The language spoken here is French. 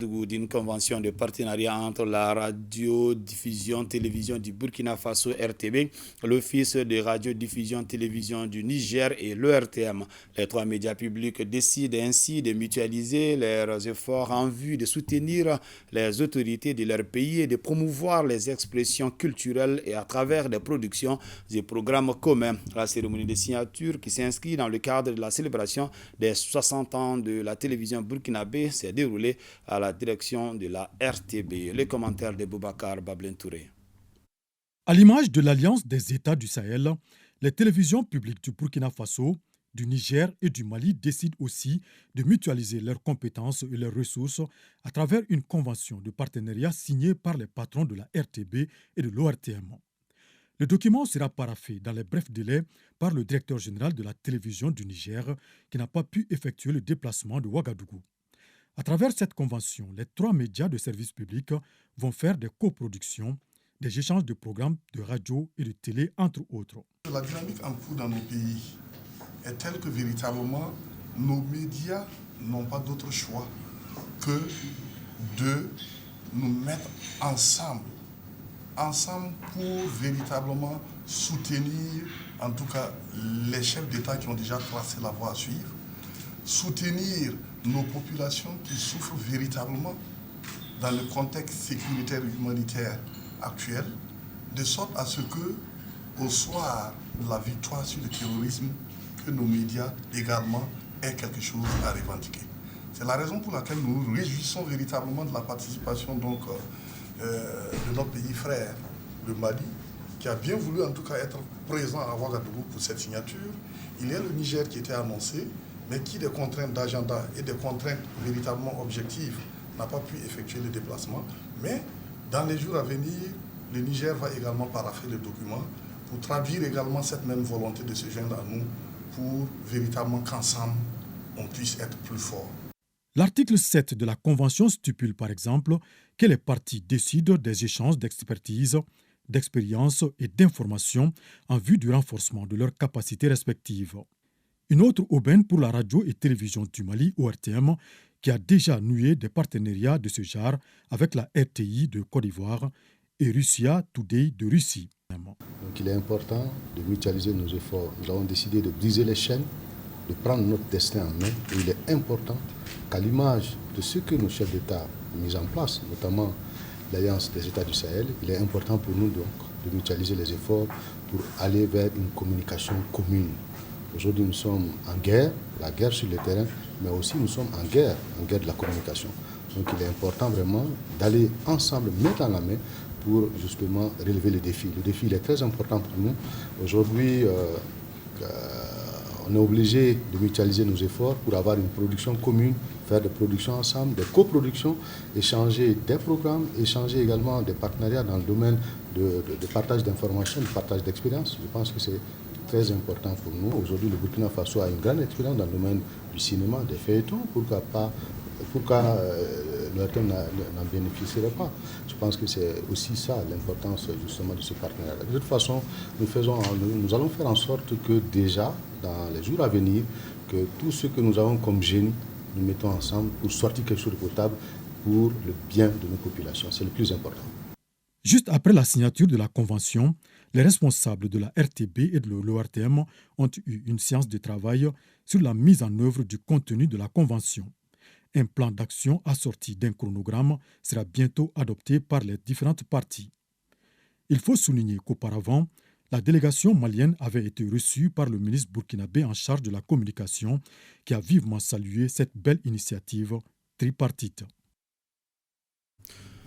D'une convention de partenariat entre la radiodiffusion télévision du Burkina Faso RTB, l'Office de radiodiffusion télévision du Niger et l'ERTM. Les trois médias publics décident ainsi de mutualiser leurs efforts en vue de soutenir les autorités de leur pays et de promouvoir les expressions culturelles et à travers des productions et programmes communs. La cérémonie de signature qui s'inscrit dans le cadre de la célébration des 60 ans de la télévision burkinabé s'est déroulée à la direction de la RTB. Les commentaires de Boubacar Bablin Touré. À l'image de l'Alliance des États du Sahel, les télévisions publiques du Burkina Faso, du Niger et du Mali décident aussi de mutualiser leurs compétences et leurs ressources à travers une convention de partenariat signée par les patrons de la RTB et de l'ORTM. Le document sera paraphé dans les brefs délais par le directeur général de la télévision du Niger qui n'a pas pu effectuer le déplacement de Ouagadougou. À travers cette convention, les trois médias de service public vont faire des coproductions, des échanges de programmes de radio et de télé, entre autres. La dynamique en cours dans nos pays est telle que véritablement, nos médias n'ont pas d'autre choix que de nous mettre ensemble pour véritablement soutenir, en tout cas, les chefs d'État qui ont déjà tracé la voie à suivre, soutenir nos populations qui souffrent véritablement dans le contexte sécuritaire et humanitaire actuel, de sorte à ce que, au soir de la victoire sur le terrorisme, que nos médias également aient quelque chose à revendiquer. C'est la raison pour laquelle nous nous réjouissons véritablement de la participation de notre pays frère, le Mali, qui a bien voulu en tout cas être présent à Ouagadougou pour cette signature. Il y a le Niger qui était annoncé, mais qui, des contraintes d'agenda et des contraintes véritablement objectives, n'a pas pu effectuer le déplacement. Mais dans les jours à venir, le Niger va également parapher le document pour traduire également cette même volonté de se joindre à nous pour véritablement qu'ensemble, on puisse être plus forts. L'article 7 de la Convention stipule par exemple que les parties décident des échanges d'expertise, d'expérience et d'informations en vue du renforcement de leurs capacités respectives. Une autre aubaine pour la radio et télévision du Mali, ORTM, qui a déjà noué des partenariats de ce genre avec la RTI de Côte d'Ivoire et Russia Today de Russie. Donc il est important de mutualiser nos efforts. Nous avons décidé de briser les chaînes, de prendre notre destin en main. Et il est important qu'à l'image de ce que nos chefs d'État ont mis en place, notamment l'Alliance des États du Sahel, il est important pour nous donc de mutualiser les efforts pour aller vers une communication commune. Aujourd'hui, nous sommes en guerre, la guerre sur le terrain, mais aussi nous sommes en guerre de la communication. Donc il est important vraiment d'aller ensemble, main dans la main, pour justement relever le défi. Le défi il est très important pour nous. Aujourd'hui, on est obligé de mutualiser nos efforts pour avoir une production commune, faire des productions ensemble, des coproductions, échanger des programmes, échanger également des partenariats dans le domaine de partage d'informations, de partage d'expériences. Je pense que c'est très important pour nous. Aujourd'hui, le Burkina Faso a une grande expérience dans le domaine du cinéma, des feuilletons. Pourquoi l'ORTM n'en bénéficierait pas? Je pense que c'est aussi ça l'importance justement de ce partenariat. De toute façon, nous allons faire en sorte que déjà, dans les jours à venir, que tout ce que nous avons comme génie, nous mettons ensemble pour sortir quelque chose de potable pour le bien de nos populations. C'est le plus important. Juste après la signature de la Convention, les responsables de la RTB et de l'ORTM ont eu une séance de travail sur la mise en œuvre du contenu de la Convention. Un plan d'action assorti d'un chronogramme sera bientôt adopté par les différentes parties. Il faut souligner qu'auparavant, la délégation malienne avait été reçue par le ministre burkinabé en charge de la communication qui a vivement salué cette belle initiative tripartite.